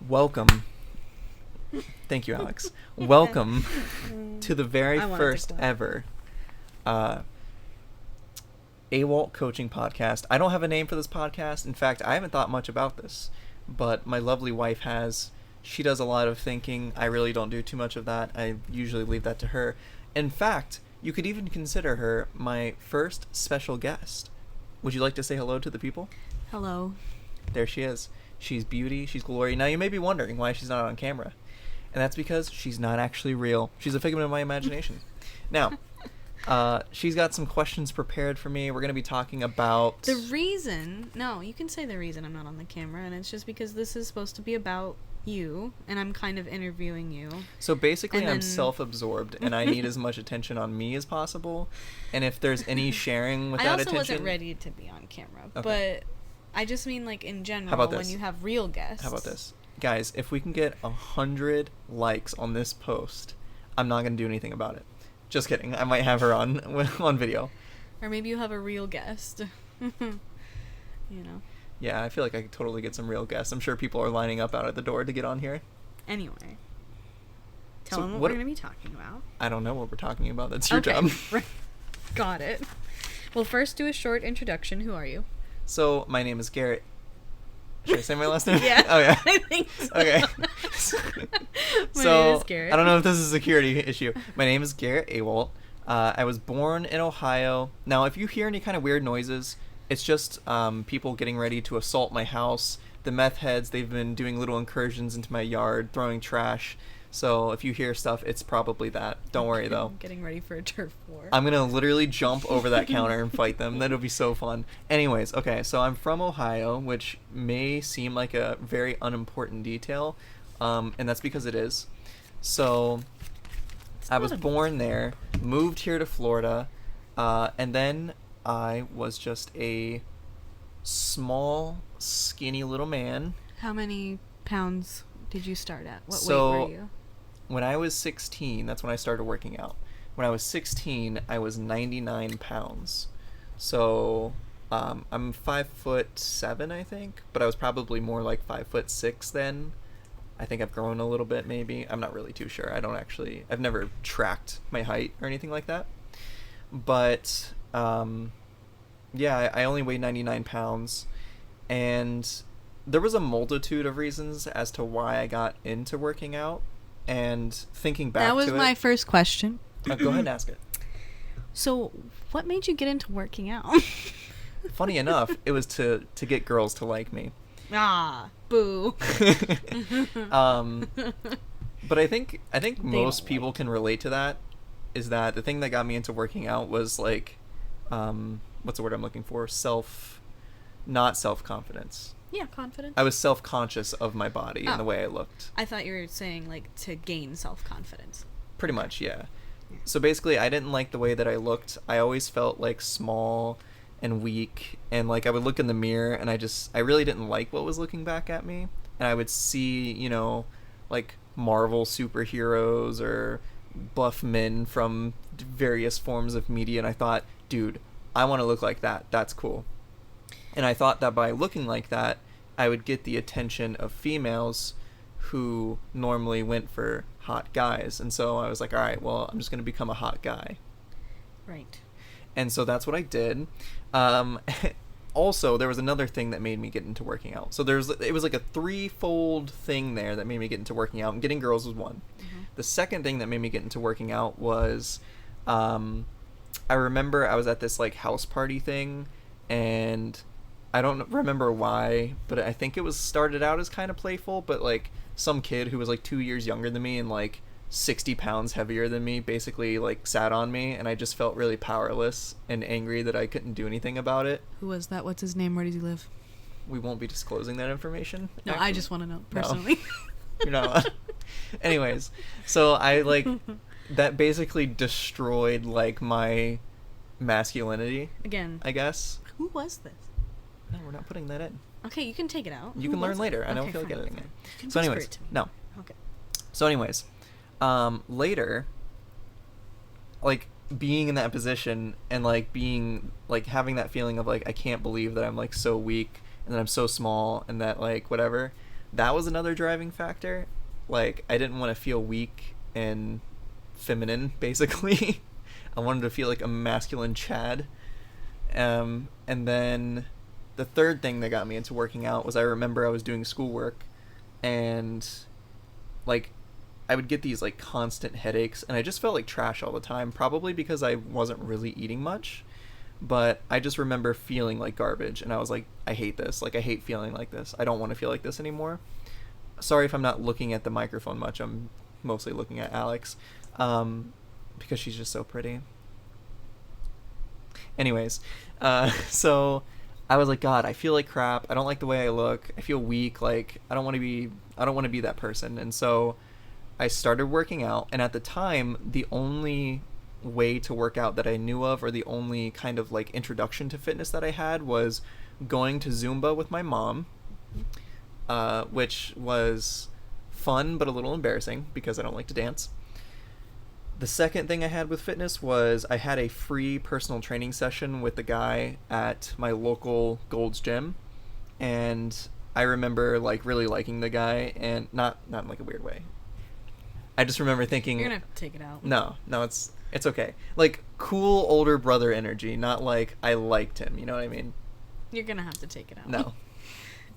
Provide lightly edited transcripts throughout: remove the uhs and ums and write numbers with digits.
Welcome. Thank you, Alex. Welcome to the very first ever Awalt coaching podcast. I don't have a name for this podcast. In fact, I haven't thought much about this, but my lovely wife has. She does a lot of thinking. I really don't do too much of that. I usually leave that to her. In fact, you could even consider her my first special guest. Would you like to say hello to the people? Hello. There she is. She's beauty. She's glory. Now, you may be wondering why she's not on camera. And that's because she's not actually real. She's a figment of my imagination. Now, she's got some questions prepared for me. We're going to be talking about... The reason... No, you can say the reason I'm not on the camera, and it's just because this is supposed to be about you, and I'm kind of interviewing you. So basically, I'm self-absorbed, and I need as much attention on me as possible. And if there's any sharing with that attention... I also wasn't ready to be on camera, but I just mean, like, in general, when you have real guests. How about this? Guys, if we can get 100 likes on this post, I'm not going to do anything about it. Just kidding. I might have her on video. Or maybe you have a real guest. You know. Yeah, I feel like I could totally get some real guests. I'm sure people are lining up out at the door to get on here. Anyway. Tell them what we're going to be talking about. I don't know what we're talking about. That's your job. Got it. Well, first do a short introduction. Who are you? So, my name is Garrett. Should I say my last name? Yeah. Oh, yeah. I think so. Okay. My name is Garrett. I don't know if this is a security issue. My name is Garrett Awalt. I was born in Ohio. Now, if you hear any kind of weird noises, it's just people getting ready to assault my house. The meth heads, they've been doing little incursions into my yard, throwing trash. So if you hear stuff, it's probably that. Don't worry, though. Getting ready for a turf war. I'm going to literally jump over that counter and fight them. That'll be so fun. Anyways, okay, so I'm from Ohio, which may seem like a very unimportant detail, and that's because it is. So I was born there, moved here to Florida, and then I was just a small, skinny little man. How many pounds did you start at? What weight were you? When I was 16, that's when I started working out. When I was 16, I was 99 pounds. So, I'm 5'7", I think, but I was probably more like 5'6" then. I think I've grown a little bit, maybe. I'm not really too sure. I've never tracked my height or anything like that. But, yeah, I only weighed 99 pounds. And there was a multitude of reasons as to why I got into working out. And thinking back to it... That was my first question. Go ahead and ask it. So, what made you get into working out? Funny enough, it was to get girls to like me. Ah, boo. But I think most people can relate to that. Is that the thing that got me into working out was like, what's the word I'm looking for? Not self-confidence. Yeah, confidence. I was self-conscious of my body and the way I looked. I thought you were saying, like, to gain self-confidence. Pretty much, yeah. So basically, I didn't like the way that I looked. I always felt, like, small and weak. And, like, I would look in the mirror, and I really didn't like what was looking back at me. And I would see, like, Marvel superheroes or buff men from various forms of media. And I thought, dude, I want to look like that. That's cool. And I thought that by looking like that, I would get the attention of females who normally went for hot guys. And so I was like, all right, well, I'm just going to become a hot guy. Right. And so that's what I did. Also, there was another thing that made me get into working out. So it was like a threefold thing there that made me get into working out. And getting girls was one. Mm-hmm. The second thing that made me get into working out was I remember I was at this like house party thing, and I don't remember why, but I think it was started out as kind of playful, but like some kid who was like 2 years younger than me and like 60 pounds heavier than me basically like sat on me, and I just felt really powerless and angry that I couldn't do anything about it. Who was that? What's his name? Where does he live? We won't be disclosing that information. No, actually. I just want to know personally. No. You're not allowed. Anyways, so I like that basically destroyed like my masculinity. Again. I guess. Who was this? No, we're not putting that in. Okay, you can take it out. You can learn later. I don't feel like editing it. So anyways, no. Okay. So anyways, later, like being in that position and like being like having that feeling of like I can't believe that I'm like so weak and that I'm so small and that like whatever, that was another driving factor. Like, I didn't want to feel weak and feminine, basically. I wanted to feel like a masculine Chad. And then the third thing that got me into working out was I remember I was doing schoolwork, and like I would get these like constant headaches, and I just felt like trash all the time, probably because I wasn't really eating much. But I just remember feeling like garbage, and I was like, I hate this. Like, I hate feeling like this. I don't want to feel like this anymore. Sorry if I'm not looking at the microphone much. I'm mostly looking at Alex, because she's just so pretty. Anyways, so I was like, God, I feel like crap. I don't like the way I look. I feel weak. Like, I don't want to be that person. And so I started working out. And at the time, the only way to work out that I knew of, or the only kind of like introduction to fitness that I had, was going to Zumba with my mom, which was fun but a little embarrassing because I don't like to dance. The second thing I had with fitness was I had a free personal training session with the guy at my local Gold's Gym, and I remember like really liking the guy, and not in like a weird way. I just remember thinking, You're gonna have to take it out. No, it's okay. Like, cool older brother energy, not like I liked him. You know what I mean? You're gonna have to take it out. No.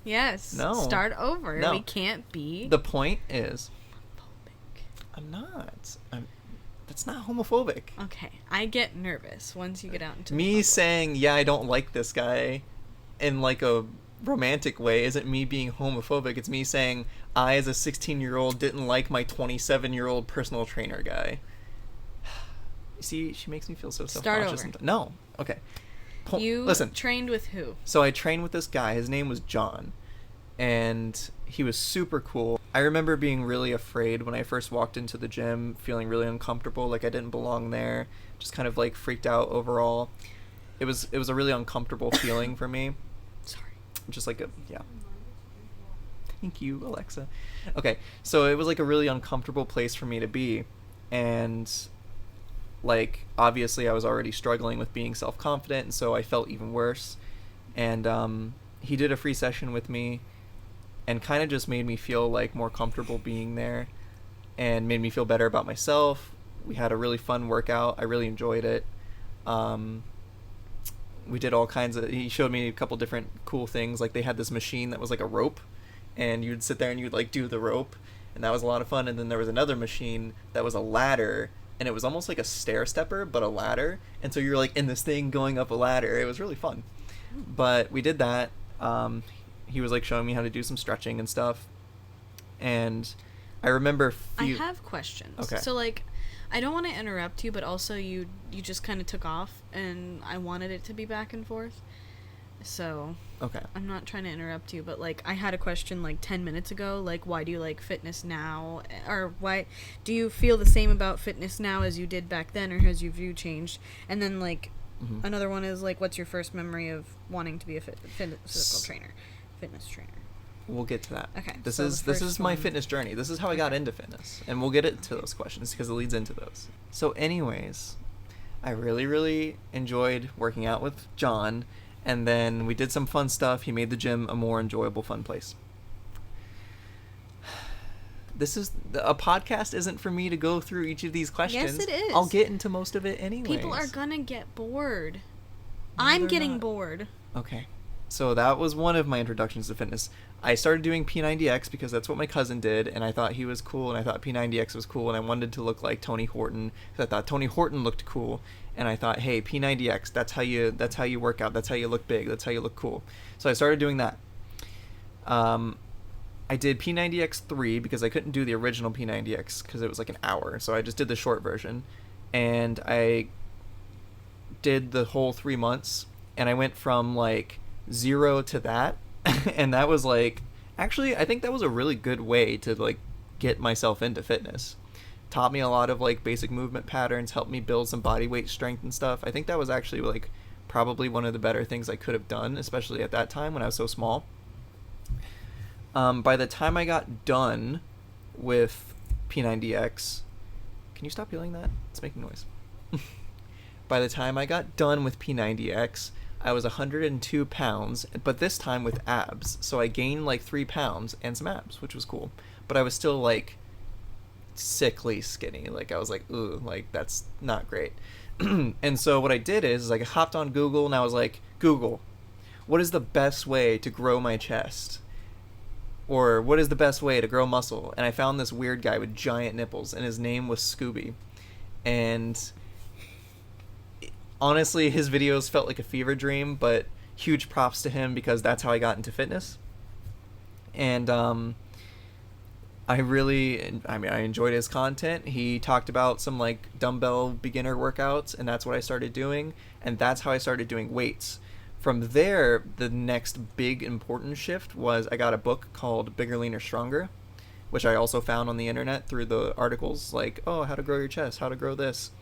Yes. No. Start over. No. We can't be. The point is, Homophobic. I'm not. That's not homophobic. Okay, I get nervous once you get out into the Me public. saying, yeah, I don't like this guy in like a romantic way isn't me being homophobic. It's me saying I, as a 16-year-old, didn't like my 27-year-old personal trainer guy. See, she makes me feel so self-conscious. Start over. No. Okay. You Listen. trained with who? So I trained with this guy. His name was John, and he was super cool. I remember being really afraid when I first walked into the gym, feeling really uncomfortable, like I didn't belong there, just kind of like freaked out overall. It was a really uncomfortable feeling for me. Sorry. Just like yeah. Thank you, Alexa. Okay, so it was like a really uncomfortable place for me to be, and like obviously I was already struggling with being self-confident, and so I felt even worse. And he did a free session with me, and kind of just made me feel like more comfortable being there, and made me feel better about myself. We had a really fun workout. I really enjoyed it. We did all kinds of, he showed me a couple different cool things. Like, they had this machine that was like a rope, and you'd sit there and you'd like do the rope, and that was a lot of fun. And then there was another machine that was a ladder, and it was almost like a stair stepper but a ladder, and so you're like in this thing going up a ladder. It was really fun. But we did that. He was like showing me how to do some stretching and stuff, and I remember I have questions. Okay. So like, I don't want to interrupt you, but also you just kind of took off, and I wanted it to be back and forth. So Okay. I'm not trying to interrupt you, but like, I had a question like 10 minutes ago, like, why do you like fitness now, or why do you feel the same about fitness now as you did back then, or has your view changed? And then like, another one is like, what's your first memory of wanting to be a physical trainer, fitness trainer? We'll get to that. Okay, This so is the this is first my one- fitness journey. This is how I got into fitness, and we'll get into those questions because it leads into those. So, anyways, I really, really enjoyed working out with John, and then we did some fun stuff. He made the gym a more enjoyable, fun place. A podcast isn't for me to go through each of these questions. Yes, it is. I'll get into most of it anyways. People are gonna get bored. No, I'm they're getting not. bored. Okay. So that was one of my introductions to fitness. I started doing P90X because that's what my cousin did, and I thought he was cool, and I thought P90X was cool, and I wanted to look like Tony Horton because I thought Tony Horton looked cool, and I thought, hey, P90X, that's how you work out, that's how you look big, that's how you look cool. So I started doing that. I did P90X3 because I couldn't do the original P90X because it was like an hour, so I just did the short version, and I did the whole 3 months, and I went from like 0 to that. And that was like, actually, I think that was a really good way to like get myself into fitness. Taught me a lot of like basic movement patterns, helped me build some body weight strength and stuff. I think that was actually like probably one of the better things I could have done, especially at that time when I was so small. By the time I got done with P90X, can you stop yelling that? It's making noise. By the time I got done with P90X, I was 102 pounds, but this time with abs. So I gained like 3 pounds and some abs, which was cool. But I was still like sickly skinny. Like I was like, ooh, like that's not great. And so what I did is like I hopped on Google and I was like, Google, what is the best way to grow my chest? Or what is the best way to grow muscle? And I found this weird guy with giant nipples, and his name was Scooby. And honestly, his videos felt like a fever dream, but huge props to him because that's how I got into fitness. And I enjoyed his content. He talked about some like dumbbell beginner workouts, and that's what I started doing. And that's how I started doing weights. From there, the next big important shift was I got a book called Bigger, Leaner, Stronger, which I also found on the internet through the articles like, oh, how to grow your chest, how to grow this.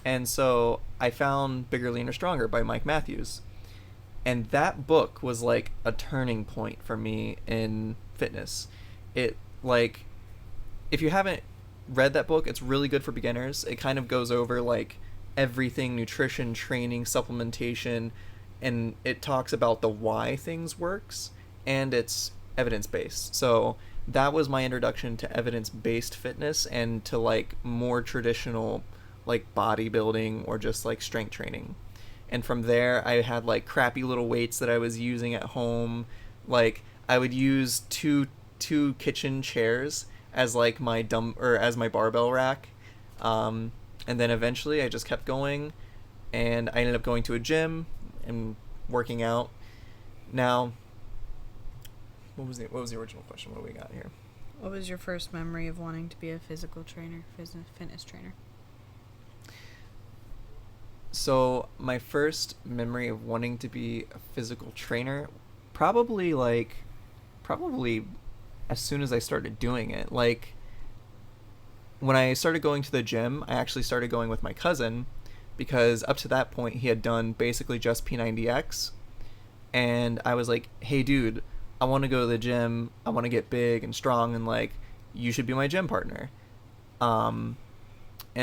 And so I found Bigger, Leaner, Stronger by Mike Matthews. And that book was like a turning point for me in fitness. It, like, if you haven't read that book, it's really good for beginners. It kind of goes over like everything: nutrition, training, supplementation, and it talks about the why things works, and it's evidence-based. So that was my introduction to evidence-based fitness and to like more traditional like bodybuilding or just like strength training. And from there I had like crappy little weights that I was using at home. Like I would use two kitchen chairs as like my as my barbell rack. And then eventually I just kept going, and I ended up going to a gym and working out. Now, what was the original question? What do we got here? What was your first memory of wanting to be a physical trainer, fitness trainer? So my first memory of wanting to be a physical trainer, probably as soon as I started doing it. Like when I started going to the gym, I actually started going with my cousin because up to that point he had done basically just P90X, and I was like, "Hey dude, I want to go to the gym. I want to get big and strong, and like you should be my gym partner." And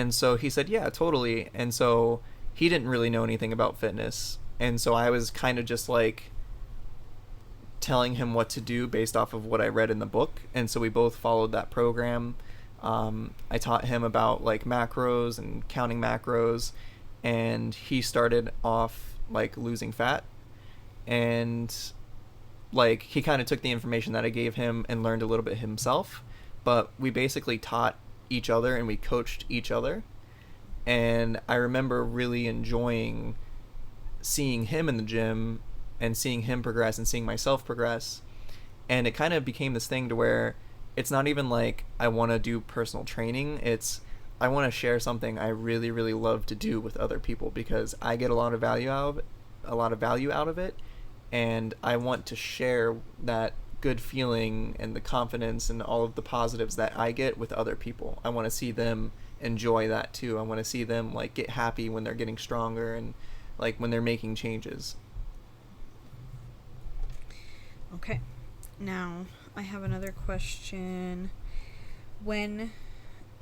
so he said, "Yeah, totally." And so he didn't really know anything about fitness, and so I was kind of just like telling him what to do based off of what I read in the book, and so we both followed that program. I taught him about like macros and counting macros, and he started off like losing fat, and like he kind of took the information that I gave him and learned a little bit himself, but we basically taught each other and we coached each other. And I remember really enjoying seeing him in the gym and seeing him progress and seeing myself progress. And it kind of became this thing to where it's not even like I want to do personal training. It's I want to share something I really, really love to do with other people because I get a lot of value out of it, and I want to share that good feeling and the confidence and all of the positives that I get with other people. I want to see them enjoy that too. I want to see them like get happy when they're getting stronger and like when they're making changes. Okay. Now, I have another question. When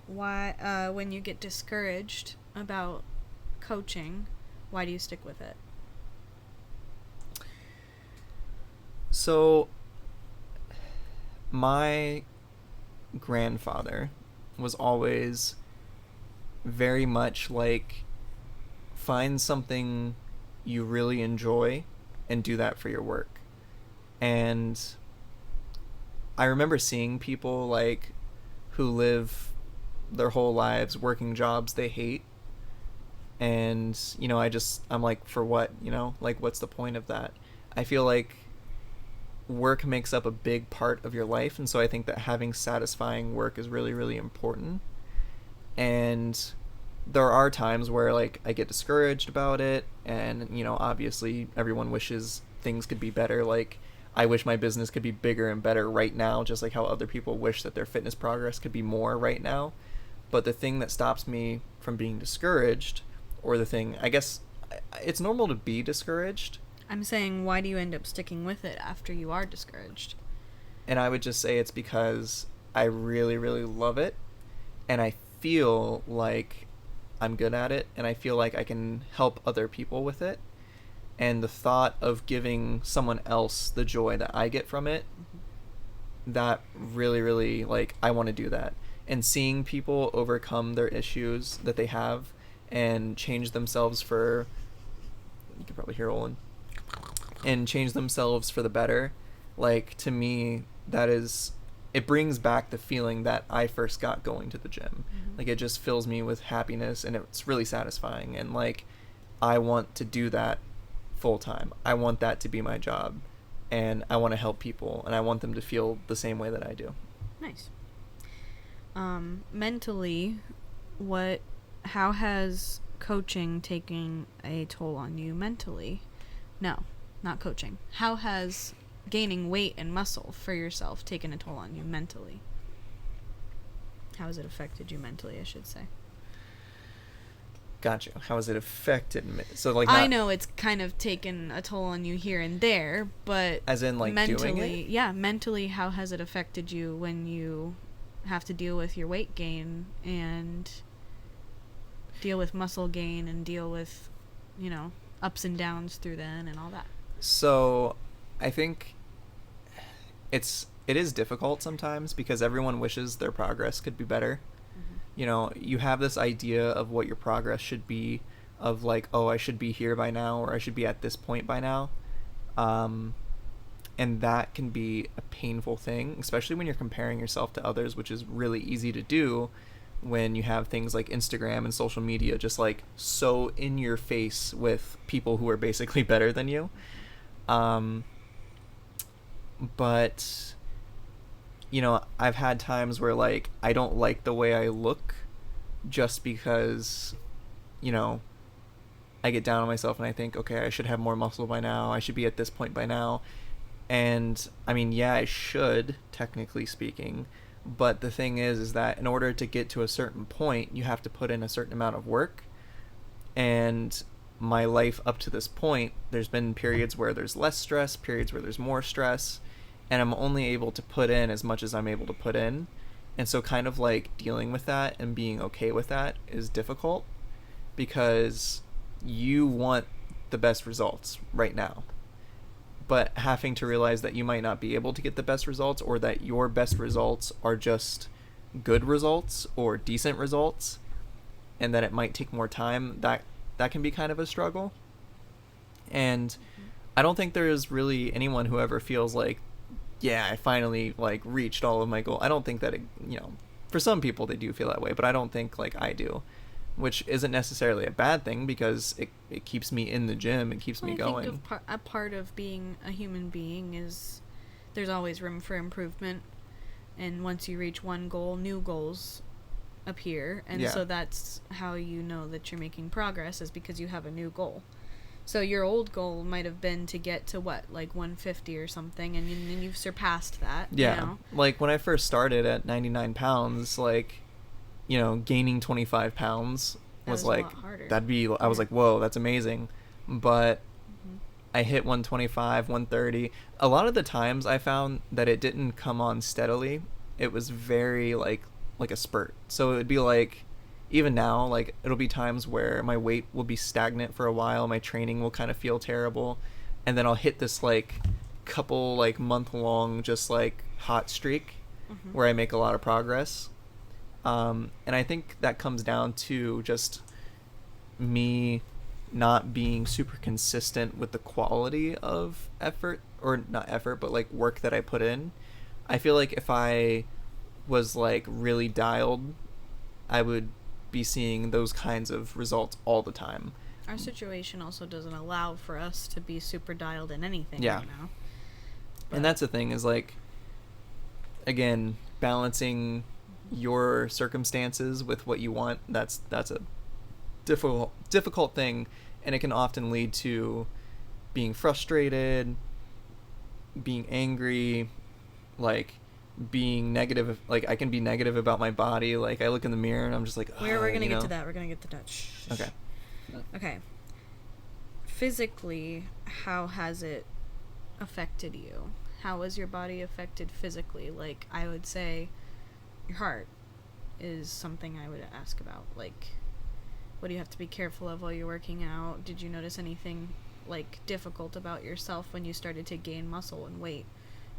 you get discouraged about coaching, why do you stick with it? So, my grandfather was always very much like, find something you really enjoy and do that for your work. And I remember seeing people like who live their whole lives working jobs they hate, and I'm like, for what? Like, what's the point of that? I feel like work makes up a big part of your life, and so I think that having satisfying work is really, really important. And there are times where like I get discouraged about it, and obviously everyone wishes things could be better. Like I wish my business could be bigger and better right now, just like how other people wish that their fitness progress could be more right now. But the thing that stops me from being discouraged, or the thing, I guess it's normal to be discouraged. I'm saying, why do you end up sticking with it after you are discouraged? And I would just say it's because I really, really love it, and I feel like I'm good at it, and I feel like I can help other people with it. and the thought of giving someone else the joy that I get from it, that really, really, like, I want to do that. And seeing people overcome their issues that they have and change themselves for, you can probably hear Olin, and change themselves for the better, like, to me, that is, it brings back the feeling that I first got going to the gym. Like, it just fills me with happiness, and it's really satisfying. And, like, I want to do that full time. I want that to be my job, and I want to help people, and I want them to feel the same way that I do. Nice. Mentally, how has coaching taken a toll on you mentally? No, not coaching. How has gaining weight and muscle for yourself taken a toll on you mentally? How has it affected you mentally, I should say? Gotcha. How has it affected me? So, like, I know it's kind of taken a toll on you here and there, but as in, like, mentally, doing it? yeah, mentally, how has it affected you when you have to deal with your weight gain and deal with muscle gain and deal with, ups and downs through then and all that? So, I think it is difficult sometimes because everyone wishes their progress could be better. You have this idea of what your progress should be, of like, oh, I should be here by now, or I should be at this point by now. And that can be a painful thing, especially when you're comparing yourself to others, which is really easy to do when you have things like Instagram and social media just like so in your face with people who are basically better than you. But I've had times where, like, I don't like the way I look just because, I get down on myself and I think, okay, I should have more muscle by now. I should be at this point by now. And, I mean, yeah, I should, technically speaking. But the thing is that in order to get to a certain point, you have to put in a certain amount of work. And my life up to this point, there's been periods where there's less stress, periods where there's more stress, and I'm only able to put in as much as I'm able to put in. And so kind of like dealing with that and being okay with that is difficult because you want the best results right now. But having to realize that you might not be able to get the best results, or that your best results are just good results or decent results, and that it might take more time, that can be kind of a struggle. And I don't think there is really anyone who ever feels like, yeah, I finally, like, reached all of my goals. I don't think that for some people they do feel that way, but I don't think like I do, which isn't necessarily a bad thing because it keeps me in the gym, it keeps me going. I think a part of being a human being is there's always room for improvement, and once you reach one goal, new goals appear, and so that's how you know that you're making progress, is because you have a new goal. So your old goal might have been to get to what, like 150 or something, and you've surpassed that. Yeah. Like when I first started at 99 pounds, like, gaining 25 pounds was like, I was like, whoa, that's amazing. But I hit 125, 130. A lot of the times I found that it didn't come on steadily. It was very like a spurt. So it would be like, even now, like, it'll be times where my weight will be stagnant for a while, my training will kind of feel terrible, and then I'll hit this like couple like month long just like hot streak where I make a lot of progress. And I think that comes down to just me not being super consistent with the quality of effort, or not effort, but like work that I put in. I feel like if I was like really dialed, I would be seeing those kinds of results all the time. Our situation also doesn't allow for us to be super dialed in anything right now. But. And that's the thing, is like, again, balancing your circumstances with what you want, that's a difficult thing, and it can often lead to being frustrated, being angry, like being negative. Like, I can be negative about my body. Like, I look in the mirror and I'm just like, we're gonna get to that. We're gonna get to that. Okay. Physically, how has it affected you? How has your body affected physically? Like, I would say your heart is something I would ask about. Like, what do you have to be careful of while you're working out? Did you notice anything like difficult about yourself when you started to gain muscle and weight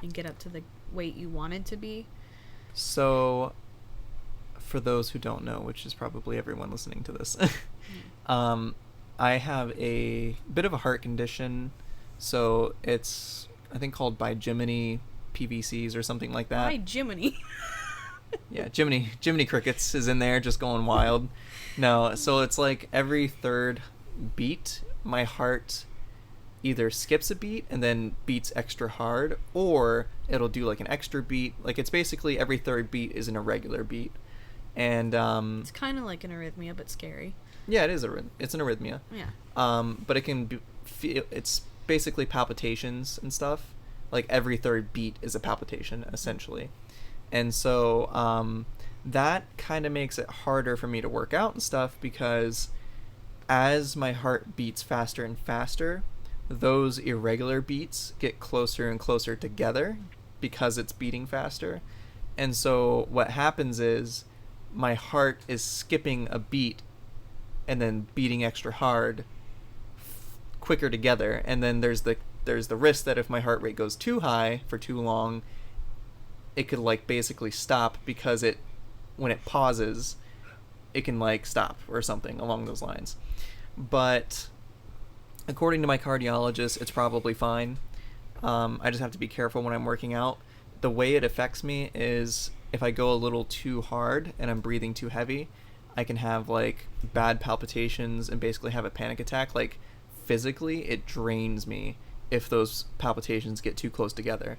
and get up to the weight you wanted to be? So, for those who don't know, which is probably everyone listening to this, um, I have a bit of a heart condition. So it's, I think, called Jiminy PVCs or something like that. Why Jiminy? Yeah, Jiminy Crickets is in there just going wild. No, so it's like every third beat, my heart either skips a beat and then beats extra hard, or it'll do like an extra beat. Like it's basically every third beat is an irregular beat. And It's kind of like an arrhythmia, but scary. yeah, it's an arrhythmia. Yeah. But it can be, it's basically palpitations and stuff. Like every third beat is a palpitation essentially. And so that kind of makes it harder for me to work out and stuff, because as my heart beats faster and faster, those irregular beats get closer and closer together because it's beating faster. And so what happens is my heart is skipping a beat and then beating extra hard quicker together. And then there's the risk that if my heart rate goes too high for too long, it could like basically stop, because when it pauses, it can like stop or something along those lines. But according to my cardiologist, it's probably fine. I just have to be careful when I'm working out. The way it affects me is if I go a little too hard and I'm breathing too heavy, I can have like bad palpitations and basically have a panic attack. Like physically, it drains me if those palpitations get too close together.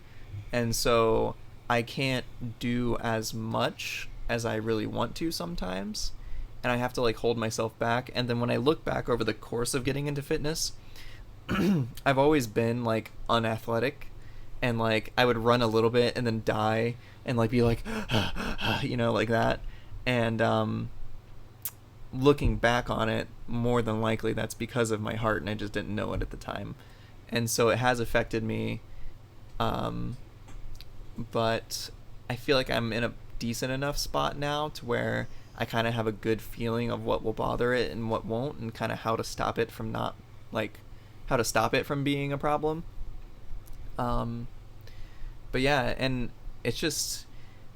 And so I can't do as much as I really want to sometimes, and I have to like hold myself back. And then when I look back over the course of getting into fitness, I've always been like unathletic, and like I would run a little bit and then die and like be like like that. And looking back on it, more than likely that's because of my heart, and I just didn't know it at the time. And so it has affected me, but I feel like I'm in a decent enough spot now to where I kind of have a good feeling of what will bother it and what won't, and kind of how to stop it from being a problem. But yeah, and it's just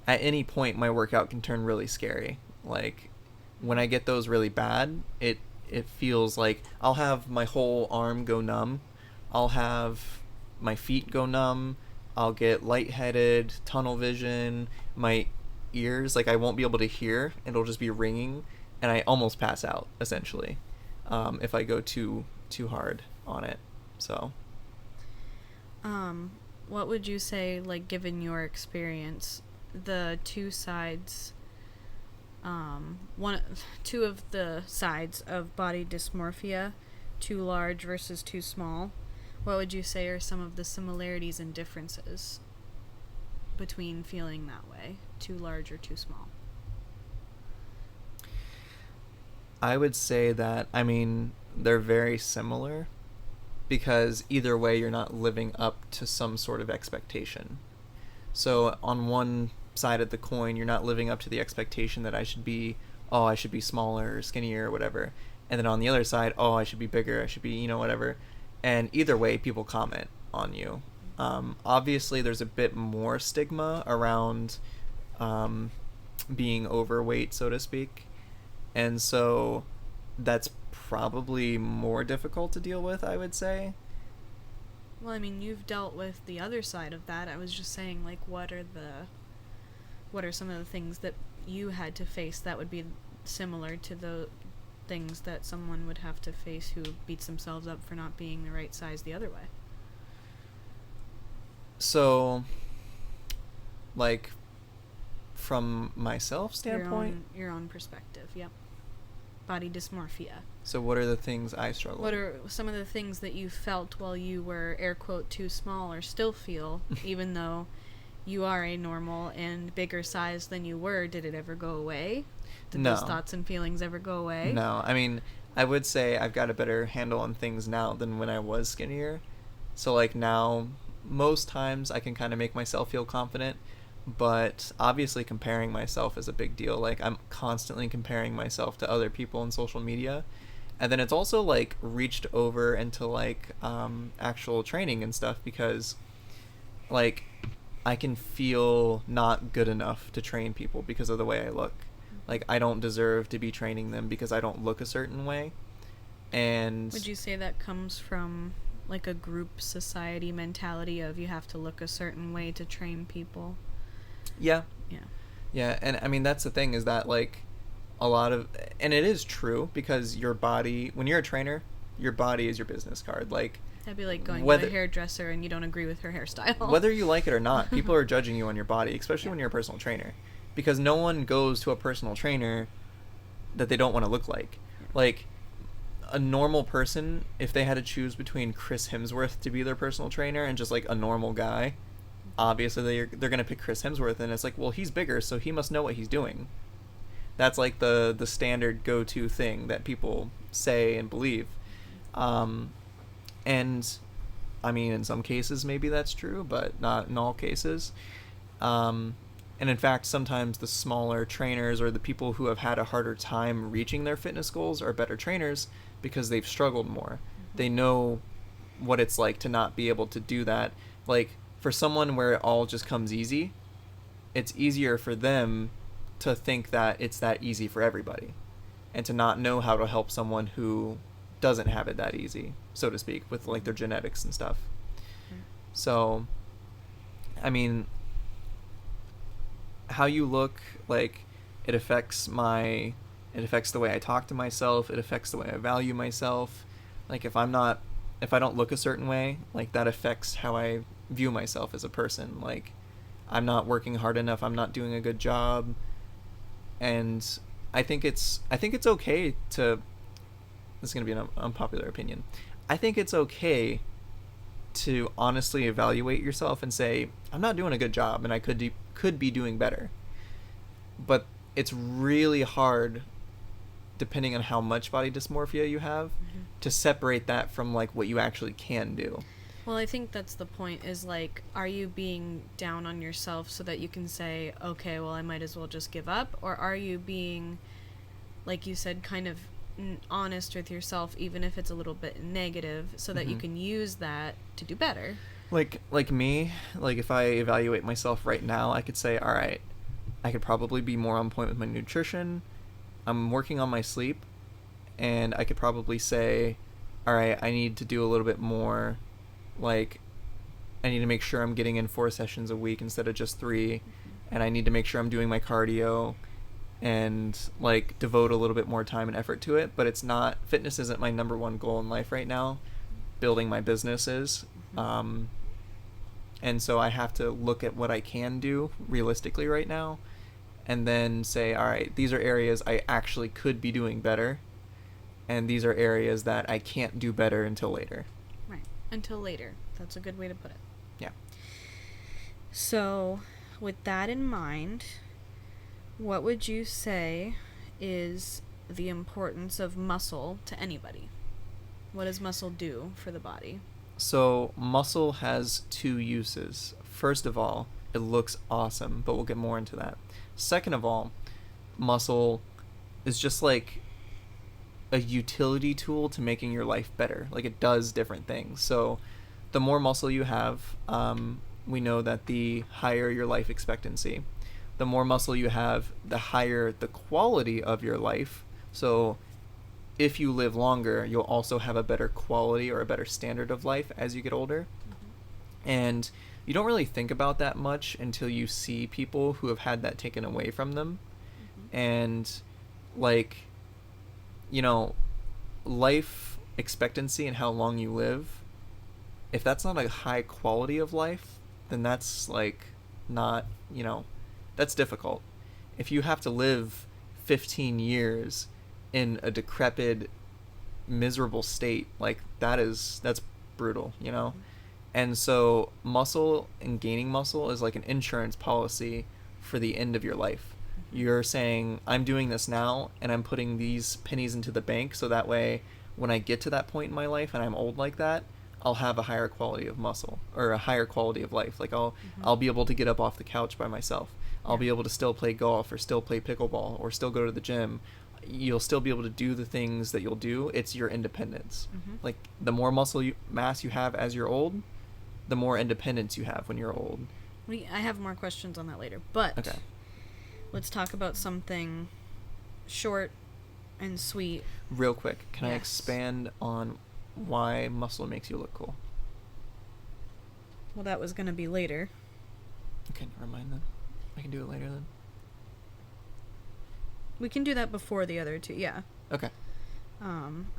at any point my workout can turn really scary. Like when I get those really bad, it feels like I'll have my whole arm go numb. I'll have my feet go numb. I'll get lightheaded, tunnel vision, my ears, like I won't be able to hear, it'll just be ringing, and I almost pass out, essentially, if I go too hard on it. So what would you say, like, given your experience, the two sides, two of the sides of body dysmorphia, too large versus too small, what would you say are some of the similarities and differences between feeling that way, too large or too small? I would say that, I mean, they're very similar, because either way you're not living up to some sort of expectation. So on one side of the coin, you're not living up to the expectation that I should be smaller or skinnier or whatever. And then on the other side, I should be bigger, I should be, whatever. And either way, people comment on you. Obviously, there's a bit more stigma around being overweight, so to speak. And so that's probably more difficult to deal with, I would say. Well, I mean, you've dealt with the other side of that. I was just saying, like, what are some of the things that you had to face that would be similar to the things that someone would have to face who beats themselves up for not being the right size the other way? So, like, from myself standpoint, your own perspective, yep. Body dysmorphia. So what are the things I struggle What with? are some of the things that you felt while you were, air quote, too small, or still feel, even though you are a normal and bigger size than you were? Did it ever go away? Did No. those thoughts and feelings ever go away? No, I mean, I would say I've got a better handle on things now than when I was skinnier. So, like, now, most times I can kind of make myself feel confident, but obviously comparing myself is a big deal. Like, I'm constantly comparing myself to other people on social media, And then it's also like reached over into like actual training and stuff, because like I can feel not good enough to train people because of the way I look. Like I don't deserve to be training them because I don't look a certain way. And Would you say that comes from like a group society mentality of you have to look a certain way to train people? yeah, Yeah. yeah, and I mean that's the thing, is that like a lot of, and it is true, because your body, when you're a trainer, your body is your business card. Like That'd be like going to whether a hairdresser and you don't agree with her hairstyle. whether you like it or not, people are judging you on your body, especially when you're a personal trainer, because no one goes to a personal trainer that they don't want to look like. Like a normal person, if they had to choose between Chris Hemsworth to be their personal trainer and just like a normal guy, obviously they're gonna pick Chris Hemsworth, and it's like, well, he's bigger, so he must know what he's doing. That's like the standard go-to thing that people say and believe. And I mean, in some cases maybe that's true, but not in all cases. And in fact, sometimes the smaller trainers or the people who have had a harder time reaching their fitness goals are better trainers because they've struggled more. They know what it's like to not be able to do that. Like for someone where it all just comes easy, it's easier for them to think that it's that easy for everybody, and to not know how to help someone who doesn't have it that easy, so to speak, with like their genetics and stuff. So I mean, how you look, like it affects the way I talk to myself, it affects the way I value myself. Like if I don't look a certain way, like that affects how I view myself as a person. Like I'm not working hard enough, I'm not doing a good job. And I think it's okay to, this is going to be an unpopular opinion, I think it's okay to honestly evaluate yourself and say, I'm not doing a good job and I could be doing better. But it's really hard, depending on how much body dysmorphia you have, to separate that from like what you actually can do. Well, I think that's the point, is like, are you being down on yourself so that you can say, okay, well, I might as well just give up? Or are you being, like you said, kind of honest with yourself, even if it's a little bit negative, so that you can use that to do better? Like me, like if I evaluate myself right now, I could say, all right, I could probably be more on point with my nutrition. I'm working on my sleep, and I could probably say, all right, I need to do a little bit more. Like I need to make sure I'm getting in 4 sessions a week instead of just 3, and I need to make sure I'm doing my cardio and like devote a little bit more time and effort to it. But it's not, fitness isn't my number one goal in life right now. Building my business is. And so I have to look at what I can do realistically right now, and then say, all right, these are areas I actually could be doing better, and these are areas that I can't do better until later. Right. Until later. That's a good way to put it. Yeah. So, with that in mind, what would you say is the importance of muscle to anybody? What does muscle do for the body? So muscle has 2 uses. First of all, it looks awesome, but we'll get more into that. Second of all, muscle is just like a utility tool to making your life better. Like it does different things. So the more muscle you have, we know that the higher your life expectancy. The more muscle you have, the higher the quality of your life. So if you live longer, you'll also have a better quality or a better standard of life as you get older. And you don't really think about that much until you see people who have had that taken away from them. And like, you know, life expectancy and how long you live, if that's not a high quality of life, then that's like not, you know, that's difficult. If you have to live 15 years in a decrepit, miserable state, like that's brutal, you know? And so muscle and gaining muscle is like an insurance policy for the end of your life. You're saying, I'm doing this now and I'm putting these pennies into the bank, so that way when I get to that point in my life and I'm old like that, I'll have a higher quality of muscle, or a higher quality of life. Like I'll be able to get up off the couch by myself. I'll be able to still play golf, or still play pickleball, or still go to the gym. you'll still be able to do the things that you'll do. It's your independence. Mm-hmm. Like, the more mass you have as you're old, the more independence you have when you're old. I have more questions on that later, but Okay. let's talk about something short and sweet. Real quick, can I Yes. expand on why muscle makes you look cool? Well, that was going to be later. Okay, never mind then. I can do it later then. We can do that before the other two, yeah. Okay.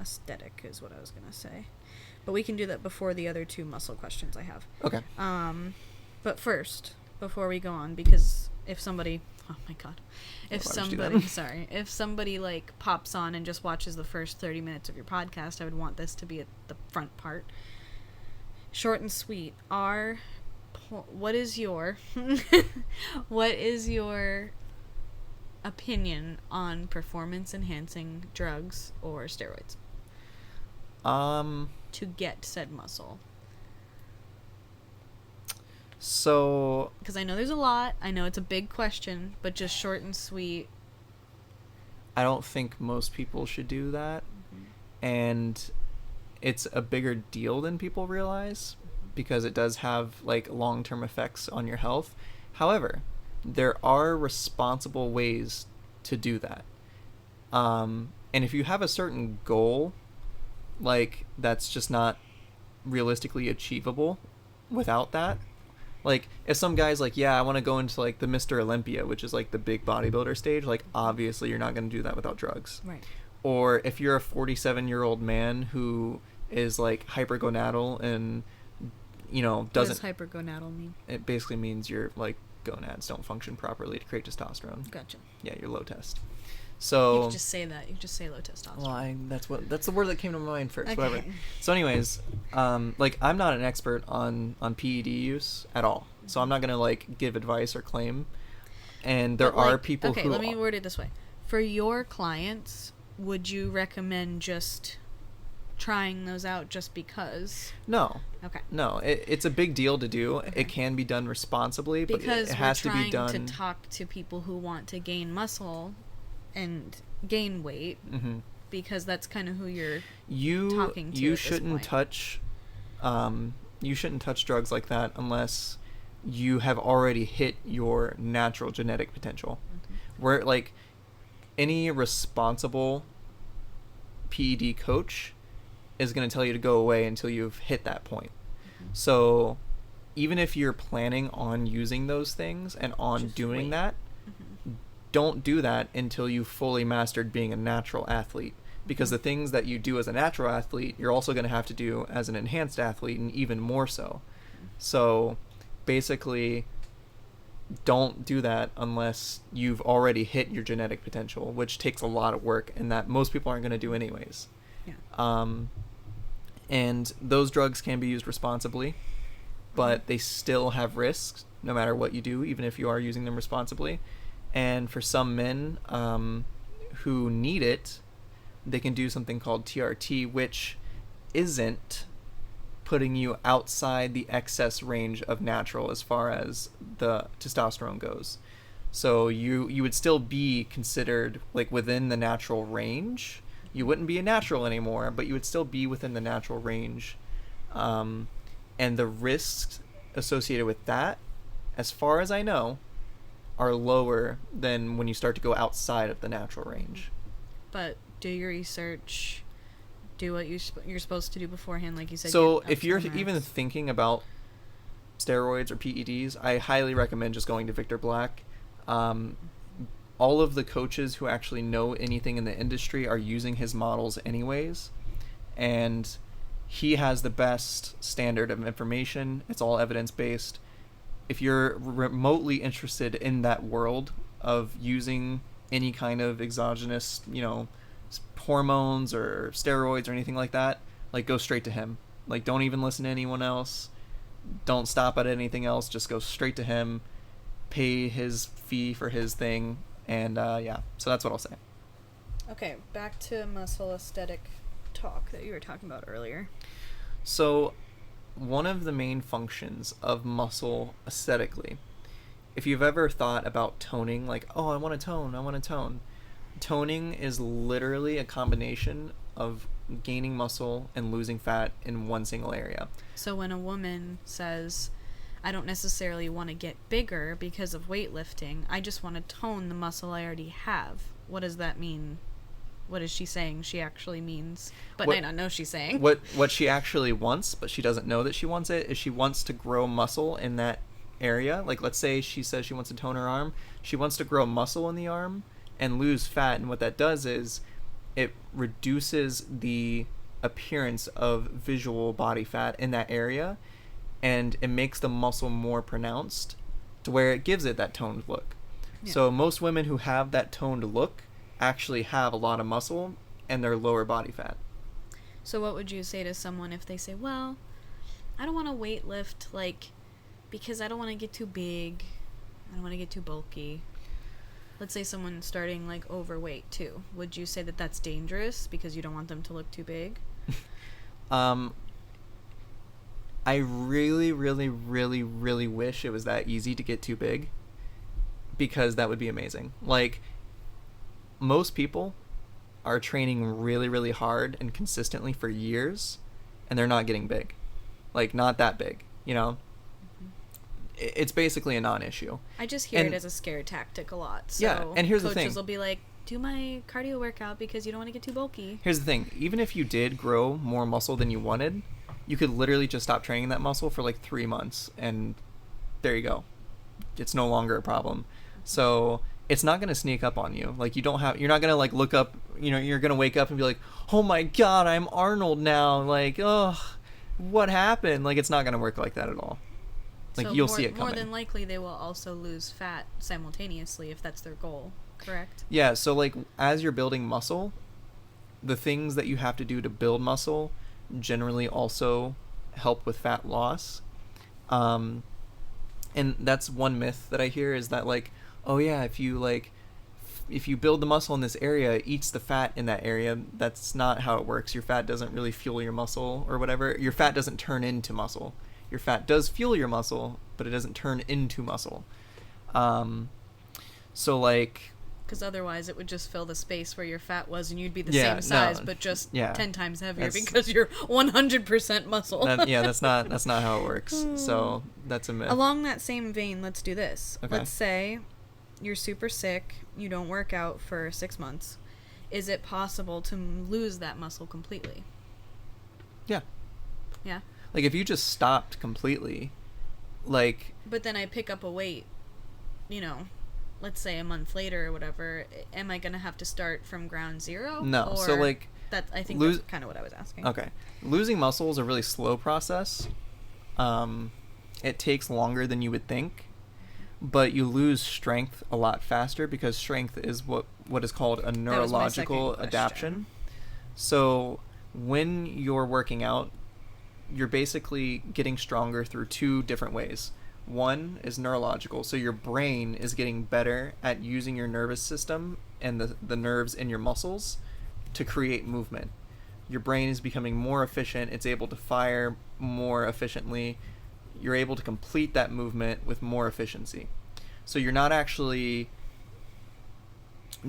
Aesthetic is what I was going to say. But we can do that before the other two muscle questions I have. Okay. But first, before we go on, because if somebody... Oh my god. If Why would you do somebody... that? Sorry. If somebody, like, pops on and just watches the first 30 minutes of your podcast, I would want this to be at the front part. Short and sweet. What is your... what is your opinion on performance-enhancing drugs or steroids to get said muscle? So, Because I know there's a lot. I know it's a big question, but just short and sweet. I don't think most people should do that. And it's a bigger deal than people realize, because it does have, like, long-term effects on your health. However, there are responsible ways to do that. And if you have a certain goal, like, that's just not realistically achievable without that. Like, if some guy's like, yeah, I want to go into, like, the Mr. Olympia, which is, like, the big bodybuilder stage, like, obviously you're not going to do that without drugs. Right. Or if you're a 47-year-old man who is, like, hypergonadal and, you know, doesn't... What does hypergonadal mean? It basically means your, like, gonads don't function properly to create testosterone. Gotcha. Yeah, you're low test. So... You could just say that. You could just say low testosterone. Well, that's the word that came to my mind first. Okay. Whatever. So, anyways, like, I'm not an expert on PED use at all, so I'm not gonna, like, give advice or claim. And there But, like, are people who... Okay, let me word it this way. For your clients, would you recommend just trying those out just because? No. Okay. No, it's a big deal to do. Okay. It can be done responsibly, but Because it has to we're be trying done... to talk to people who want to gain muscle and gain weight, Mhm. because that's kind of who you're You talking to you at this shouldn't point. touch drugs like that unless you have already hit your natural genetic potential. Where, like, any responsible PED coach is going to tell you to go away until you've hit that point. So even if you're planning on using those things and on Just doing wait. that, don't do that until you've fully mastered being a natural athlete. Because the things that you do as a natural athlete, you're also going to have to do as an enhanced athlete, and even more so. So basically, don't do that unless you've already hit your genetic potential, which takes a lot of work and that most people aren't going to do anyways. Yeah. And those drugs can be used responsibly, but they still have risks no matter what you do, even if you are using them responsibly. And for some men who need it, they can do something called TRT, which isn't putting you outside the excess range of natural as far as the testosterone goes. So you would still be considered, like, within the natural range. You wouldn't be a natural anymore, but you would still be within the natural range. And the risks associated with that, as far as I know, are lower than when you start to go outside of the natural range. But do your research, do what you're supposed to do beforehand, like you said. So get up if to you're the max. even thinking about steroids or PEDs, I highly recommend just going to Victor Black. All of the coaches who actually know anything in the industry are using his models anyways, and he has the best standard of information. It's all evidence-based. If you're remotely interested in that world of using any kind of exogenous, hormones or steroids or anything like that, like, go straight to him. Like, don't even listen to anyone else. Don't stop at anything else. Just go straight to him. Pay his fee for his thing. And, yeah. So that's what I'll say. Okay, back to muscle aesthetic talk that you were talking about earlier. So, one of the main functions of muscle aesthetically, if you've ever thought about toning, like, oh, I want to tone, Toning is literally a combination of gaining muscle and losing fat in one single area. So when a woman says, I don't necessarily want to get bigger because of weightlifting, I just want to tone the muscle I already have, what does that mean? What is she saying she actually means? But I don't know she's saying. What she actually wants, but she doesn't know that she wants it, is she wants to grow muscle in that area. Like, let's say she says she wants to tone her arm. She wants to grow muscle in the arm and lose fat. And what that does is it reduces the appearance of visual body fat in that area, and it makes the muscle more pronounced to where it gives it that toned look. Yeah. So most women who have that toned look actually have a lot of muscle and their lower body fat. So what would you say to someone if they say, well, I don't want to weight lift, like, because I don't want to get too big, I don't want to get too bulky. Let's say someone starting, like, overweight too. Would you say that that's dangerous because you don't want them to look too big? I really, really, really, really wish it was that easy to get too big, because that would be amazing. Like, most people are training really, really hard and consistently for years, and they're not getting big. Like, not that big, you know? Mm-hmm. It's basically a non-issue. I just hear it as a scare tactic a lot. So yeah, and here's the thing. Coaches will be like, do my cardio workout because you don't want to get too bulky. Here's the thing. Even if you did grow more muscle than you wanted, you could literally just stop training that muscle for like 3 months, and there you go. It's no longer a problem. So it's not going to sneak up on you. Like, you're not going to like look up, you're going to wake up and be like, oh my God, I'm Arnold now. Like, oh, what happened? Like, it's not going to work like that at all. Like, so you'll see it coming. More than likely, they will also lose fat simultaneously if that's their goal, correct? Yeah, so like, as you're building muscle, the things that you have to do to build muscle generally also help with fat loss. And that's one myth that I hear, is that like, oh yeah, if you build the muscle in this area, it eats the fat in that area. That's not how it works. Your fat doesn't really fuel your muscle or whatever. Your fat doesn't turn into muscle. Your fat does fuel your muscle, but it doesn't turn into muscle. So like, because otherwise it would just fill the space where your fat was, and you'd be the same size, but just 10 times heavier because you're 100% muscle. That's not how it works. So that's a myth. Along that same vein, let's do this. Okay. Let's say you're super sick, you don't work out for 6 months. Is it possible to lose that muscle completely? Yeah. Yeah? Like, if you just stopped completely, like... But then I pick up a weight, let's say a month later or whatever, am I going to have to start from ground zero? No. So, like... I think that's kind of what I was asking. Okay. Losing muscle is a really slow process. It takes longer than you would think, but you lose strength a lot faster, because strength is what is called a neurological adaptation. So when you're working out, you're basically getting stronger through 2 different ways. One is neurological, so your brain is getting better at using your nervous system and the nerves in your muscles to create movement. Your brain is becoming more efficient. It's able to fire more efficiently. You're able to complete that movement with more efficiency. So you're not actually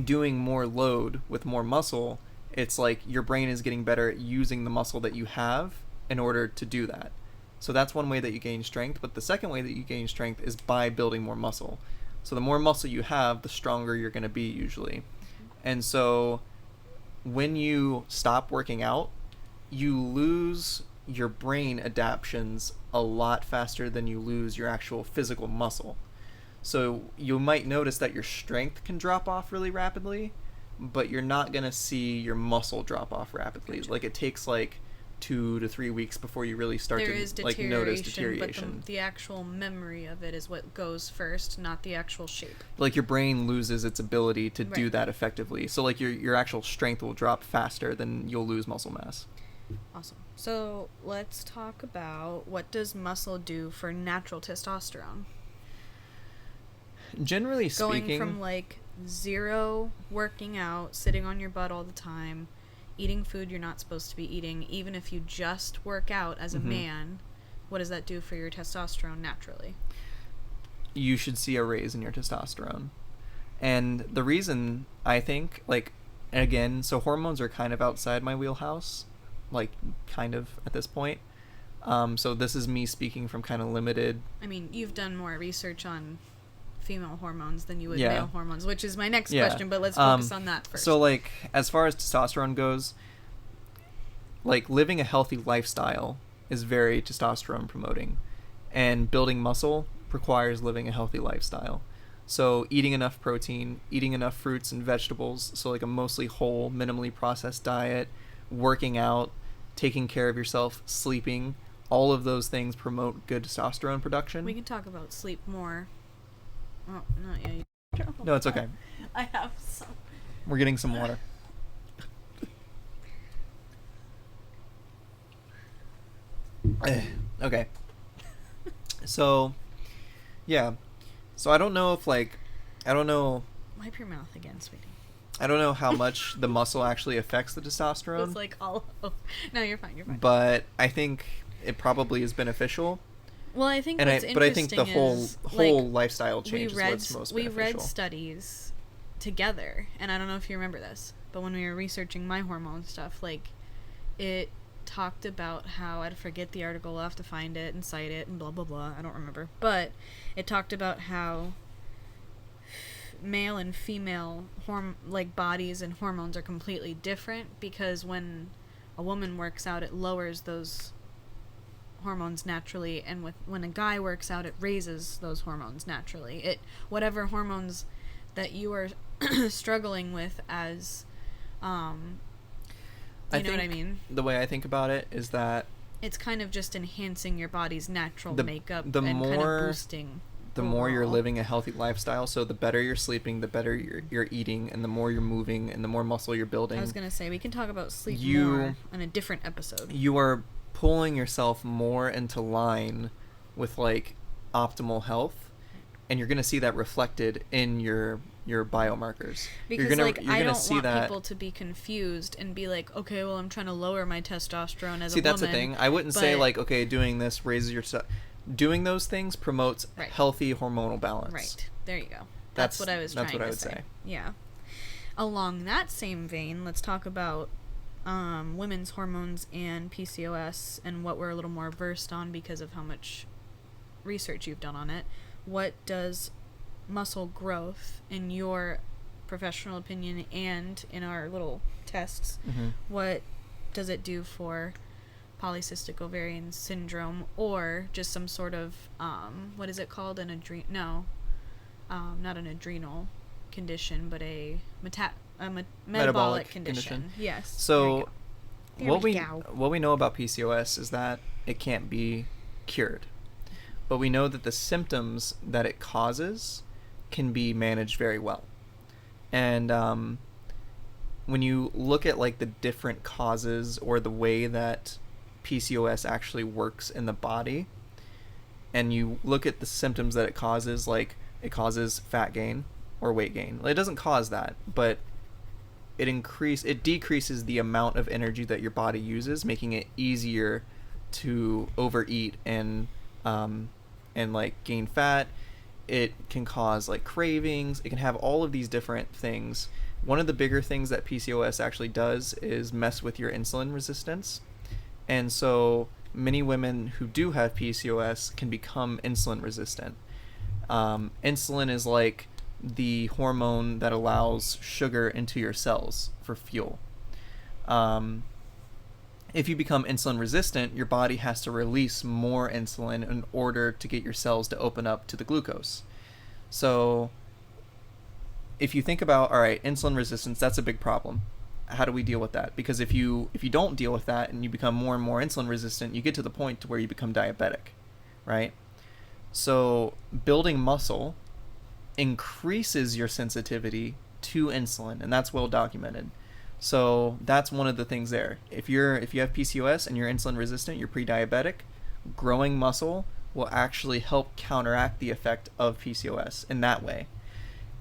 doing more load with more muscle. It's like your brain is getting better at using the muscle that you have in order to do that. So that's one way that you gain strength. But the second way that you gain strength is by building more muscle. So the more muscle you have, the stronger you're going to be usually. And so when you stop working out, you lose your brain adaptations a lot faster than you lose your actual physical muscle. So you might notice that your strength can drop off really rapidly, but you're not going to see your muscle drop off rapidly. Gotcha. Like, it takes like 2 to 3 weeks before you really start to like notice deterioration. But the actual memory of it is what goes first, not the actual shape. Like, your brain loses its ability to do that effectively. So like your actual strength will drop faster than you'll lose muscle mass. Awesome. So let's talk about, what does muscle do for natural testosterone? Generally speaking, going from like 0 working out, sitting on your butt all the time, eating food you're not supposed to be eating, even if you just work out as a man, what does that do for your testosterone naturally? You should see a raise in your testosterone. And the reason, I think, like, again, so hormones are kind of outside my wheelhouse, like, kind of at this point. So this is me speaking from kind of limited. I mean, you've done more research on female hormones than you would Yeah. male hormones, which is my next Yeah. question, but let's focus on that first. So, like, as far as testosterone goes, like, living a healthy lifestyle is very testosterone promoting. And building muscle requires living a healthy lifestyle. So, eating enough protein, eating enough fruits and vegetables, so, like, a mostly whole, minimally processed diet, working out, taking care of yourself, sleeping, all of those things promote good testosterone production. We can talk about sleep more. Oh, not yet. No, it's okay. I have some. We're getting some water. Okay. So, yeah. So I don't know if, like, I don't know Wipe your mouth again, sweetie. how much the muscle actually affects the testosterone. It's like all over. No, you're fine. You're fine. But I think it probably is beneficial. Well, I think And what's but I think the interesting whole like, lifestyle change is what's most we beneficial. read studies together, and I don't know if you remember this, but when we were researching my hormone stuff, like, it talked about how, I'd forget the article, I'll have to find it and cite it and blah blah blah, I don't remember, but it talked about how male and female like bodies and hormones are completely different, because when a woman works out, it lowers those hormones naturally, and when a guy works out, it raises those hormones naturally. It whatever hormones that you are struggling with as you know what I mean? The way I think about it is that It's kind of just enhancing your body's natural makeup the and kind more- of boosting the more you're overall. living a healthy lifestyle, so the better you're sleeping, the better you're eating, and the more you're moving, and the more muscle you're building. I was gonna say we can talk about sleep You- more in a different episode. You are pulling yourself more into line with, like, optimal health, and you're going to see that reflected in your biomarkers. Because you're gonna, like you're I gonna don't see want that. people to be confused and be like, okay, well I'm trying to lower my testosterone as See, a woman. that's the thing. I wouldn't say, but- like, okay, doing this raises your doing those things promotes Right. healthy hormonal balance. Right. There you go. That's- That's what I was that's trying what I to would say. Yeah. Along that same vein, let's talk about women's hormones and PCOS and what we're a little more versed on because of how much research you've done on it. What does muscle growth, in your professional opinion and in our little tests, Mhm. what does it do for polycystic ovarian syndrome, or just some sort of what is it called, an not an adrenal condition, but a metabolic condition. Yes. So There what we we go. what we know about PCOS is that it can't be cured, but we know that the symptoms that it causes can be managed very well. And when you look at, like, the different causes or the way that PCOS actually works in the body, and you look at the symptoms that it causes, like, it causes fat gain or weight gain. It doesn't cause that, but it decreases the amount of energy that your body uses, making it easier to overeat and like gain fat. It can cause, like, cravings. It can have all of these different things. One of the bigger things that PCOS actually does is mess with your insulin resistance. And so many women who do have PCOS can become insulin resistant. Insulin is like the hormone that allows sugar into your cells for fuel. If you become insulin resistant, your body has to release more insulin in order to get your cells to open up to the glucose. So if you think about, all right, insulin resistance, that's a big problem. How do we deal with that? Because if you don't deal with that and you become more and more insulin resistant, you get to the point to where you become diabetic, right? So building muscle increases your sensitivity to insulin, and that's well documented. So that's one of the things there. If you have PCOS and you're insulin resistant, you're pre-diabetic, growing muscle will actually help counteract the effect of PCOS in that way.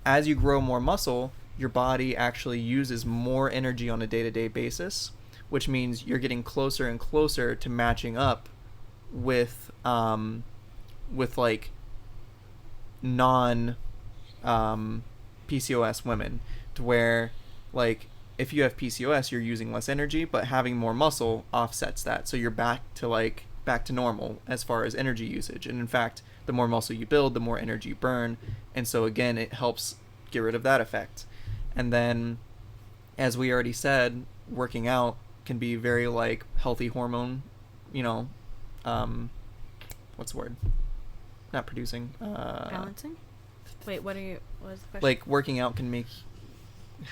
As you grow more muscle, your body actually uses more energy on a day-to-day basis, which means you're getting closer and closer to matching up with like non PCOS women, to where like if you have PCOS, you're using less energy, but having more muscle offsets that. So you're back to normal as far as energy usage. And in fact, the more muscle you build, the more energy you burn. And so again, it helps get rid of that effect. And then, as we already said, working out can be very like healthy hormone, you know, what's the word? Not producing. Balancing? Wait, what was the question? Like working out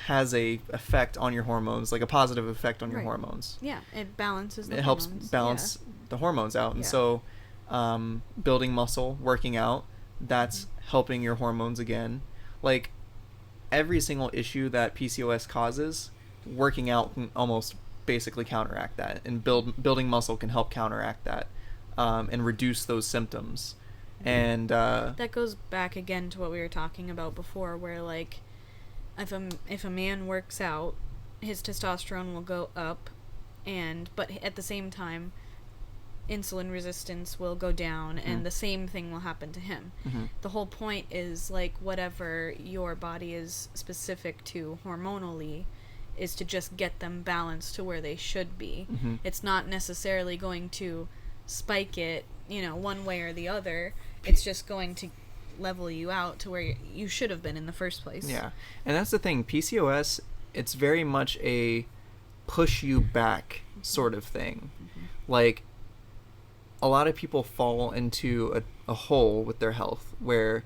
has a effect on your hormones, like a positive effect on your hormones. Yeah, it balances the It hormones. helps balance the hormones out. And Yeah. so building muscle, working out, that's helping your hormones again. Like every single issue that PCOS causes, working out can almost basically counteract that, and building muscle can help counteract that, and reduce those symptoms. And that goes back again to what we were talking about before, where like if a man works out, his testosterone will go up, but at the same time insulin resistance will go down, and the same thing will happen to him. The whole point is like whatever your body is specific to hormonally is to just get them balanced to where they should be. It's not necessarily going to spike it, one way or the other. It's just going to level you out to where you should have been in the first place. Yeah. And that's the thing. PCOS, it's very much a push you back sort of thing. Like, a lot of people fall into a hole with their health where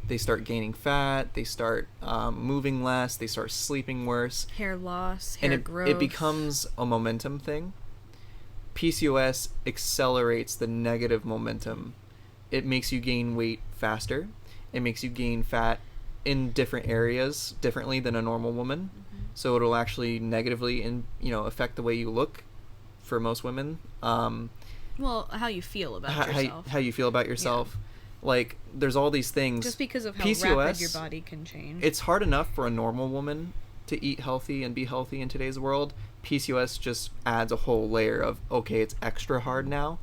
they start gaining fat, they start moving less, they start sleeping worse. Hair loss, hair growth. It becomes a momentum thing. PCOS accelerates the negative momentum. It makes you gain weight faster. It makes you gain fat in different areas differently than a normal woman. So it'll actually negatively affect the way you look for most women. Well, how you feel about yourself. How you feel about yourself. Yeah. Like, there's all these things. Just because of how PCOS, rapid your body can change. It's hard enough for a normal woman to eat healthy and be healthy in today's world. PCOS just adds a whole layer of, okay, it's extra hard now.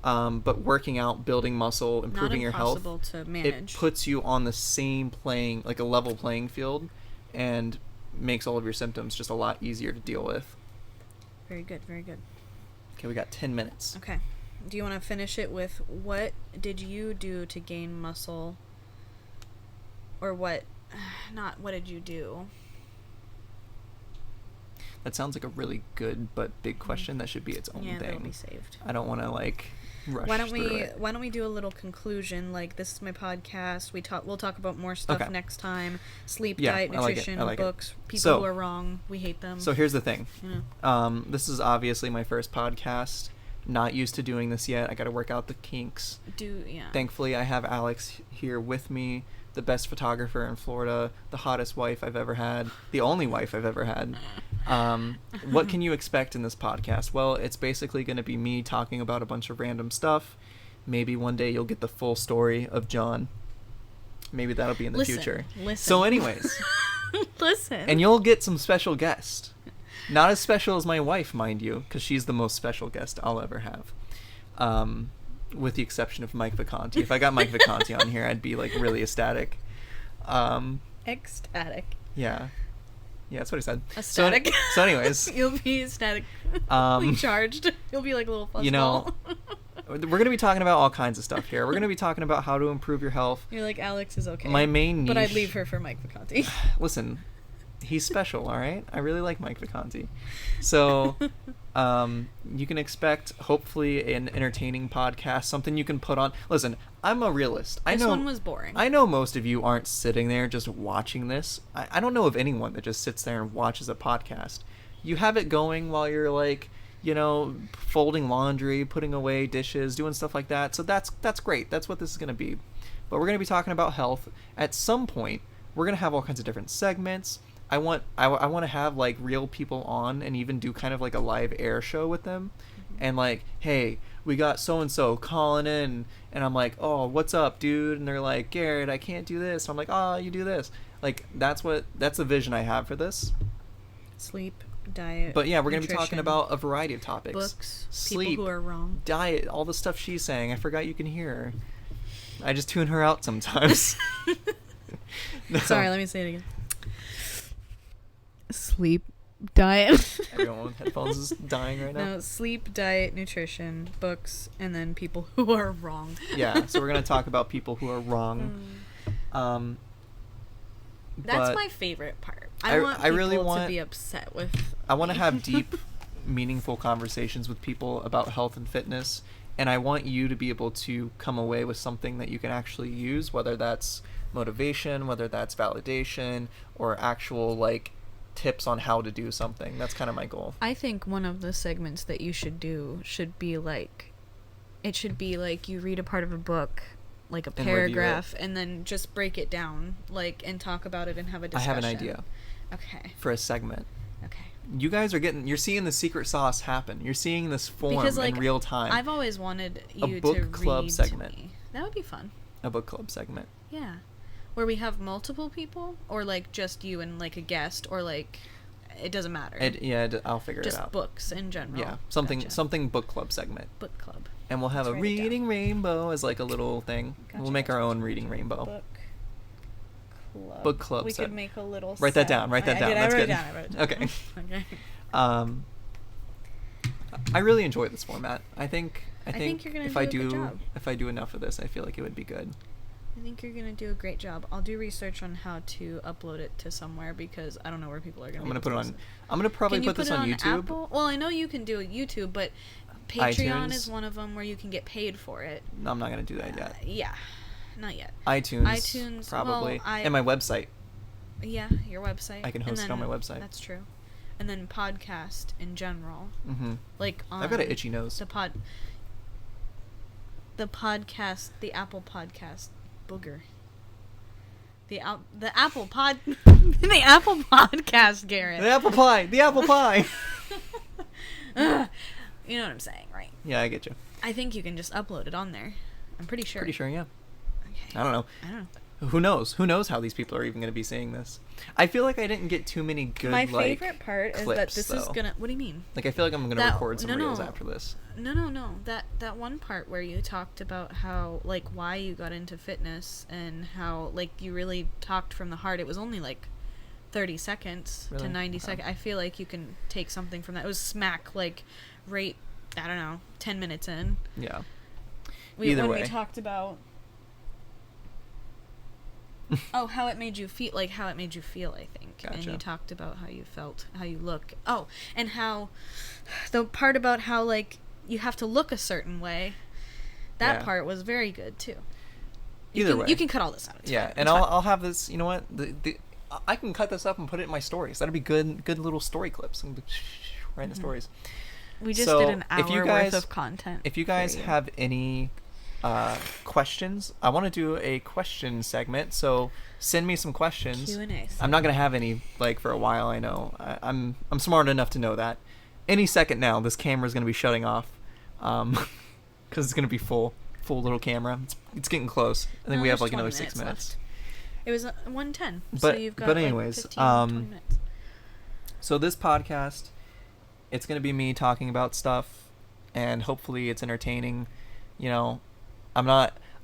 But working out, building muscle, improving your health, to manage. It puts you on the same like a level playing field, and makes all of your symptoms just a lot easier to deal with. Very good, very good. Okay, we got 10 minutes. Okay. Do you want to finish it with what did you do to gain muscle? Or what did you do? That sounds like a really good but big question that should be its own thing. That'll be saved. I don't want to rush Why through don't we do a little conclusion? Like, this is my podcast. We'll talk about more stuff next time. Sleep, diet, nutrition, books. People who are wrong, we hate them. So here's the thing. This is obviously my first podcast. Not used to doing this yet. I got to work out the kinks. Thankfully, I have Alex here with me, the best photographer in Florida, the hottest wife I've ever had, the only wife I've ever had. What can you expect in this podcast? Well, it's basically going to be me talking about a bunch of random stuff. Maybe one day you'll get the full story of John. Maybe that'll be in the future. So anyways. Listen. And you'll get some special guests. Not as special as my wife, mind you, because she's the most special guest I'll ever have. With the exception of Mike Vacanti. If I got Mike Vacanti on here, I'd be like really ecstatic. Ecstatic. Yeah. Yeah, that's what I said. Ecstatic. So anyways. You'll be ecstatic. Charged. You'll be like a little fuzzball. We're going to be talking about all kinds of stuff here. We're going to be talking about how to improve your health. You're like, Alex is okay. My main niche... But I'd leave her for Mike Vacanti. Listen, he's special, all right? I really like Mike Vacanti. So, you can expect, hopefully, an entertaining podcast, something you can put on. Listen, I'm a realist. This one was boring. I know most of you aren't sitting there just watching this. I don't know of anyone that just sits there and watches a podcast. You have it going while you're, like, folding laundry, putting away dishes, doing stuff like that. So that's great. That's what this is going to be. But we're going to be talking about health. At some point, we're going to have all kinds of different segments. I want to have like real people on and even do kind of like a live air show with them. And like, hey, we got so and so calling in, and I'm like, oh, what's up, dude? And they're like, Garrett, I can't do this. And I'm like, oh, you do this. Like, that's the vision I have for this. Sleep, diet. But yeah, we're gonna be talking about a variety of topics. Books, sleep, people who are wrong, diet, all the stuff she's saying. I forgot you can hear her. I just tune her out sometimes. No. Sorry, let me say it again. sleep, diet. Everyone with headphones is dying right now. No, sleep, diet, nutrition, books, and then people who are wrong. Yeah, so we're going to talk about people who are wrong. That's my favorite part. I want people to be upset with I want to have deep, meaningful conversations with people about health and fitness, and I want you to be able to come away with something that you can actually use, whether that's motivation, whether that's validation, or actual, like, tips on how to do something. That's kind of my goal. I think one of the segments that you should do should be like, it should be like you read a part of a book, like a paragraph, and then just break it down, like, and talk about it and have a discussion. I have an idea. Okay. For a segment. Okay. You guys are you're seeing the secret sauce happen. You're seeing this form because, like, in real time. I've always wanted you a book to club read segment. to me. That would be fun. A book club segment. Yeah. Where we have multiple people, or like just you and like a guest, or like it doesn't matter. I'll figure it out. Just books in general. Yeah, something book club segment. Book club. And we'll have a reading rainbow as like a little thing. Gotcha. We'll make our own reading rainbow. Book club. We could make a little. Write that down. Write that down. That's good. I wrote it down. Okay. Okay. I really enjoy this format. I think you're gonna do a good job. If I do enough of this, I feel like it would be good. I think you're gonna do a great job. I'll do research on how to upload it to somewhere because I don't know where people are gonna. I'm gonna put it on. I'm gonna probably put this on YouTube. Apple? Well, I know you can do it YouTube, but Patreon is one of them where you can get paid for it. No, I'm not gonna do that yet. Yeah, not yet. iTunes probably, and my website. Yeah, your website. I can host it on my website. That's true. And then podcast in general. Mm-hmm. Like on I've got an itchy nose. The podcast, the Apple Podcast booger. The Apple Pod, the Apple Podcast, Garrett. The apple pie. The apple pie. You know what I'm saying, right? Yeah, I get you. I think you can just upload it on there. I'm pretty sure. Pretty sure, yeah. Okay. I don't know. Who knows? Who knows how these people are even going to be seeing this? I feel like I didn't get too many good, My favorite part clips, is that this though. is gonna. What do you mean? Like, I feel like I'm going to record some reels after this. No. That one part where you talked about how, like, why you got into fitness and how, like, you really talked from the heart. It was only like 30 seconds to 90 seconds. I feel like you can take something from that. It was smack, like, right, I don't know, 10 minutes in. Yeah. When we talked about how it made you feel, I think. Gotcha. And you talked about how you felt, how you look. Oh, and how the part about how, like, you have to look a certain way. That part was very good too. Either way, you can cut all this out. It's fine. And I'll have this. You know what? I can cut this up and put it in my stories. That'd be good little story clips. Right in the stories. We just did an hour worth of content. If you guys have any questions, I want to do a question segment, so send me some questions. Q&A. I'm not gonna have any, like, for a while. I know. I'm smart enough to know that any second now this camera's gonna be shutting off, because it's gonna be full little camera. It's getting close. I think we have like another 6 minutes. It was 1:10. But so you've got anyways, 15, 20 minutes. So this podcast, it's gonna be me talking about stuff, and hopefully it's entertaining. You know, I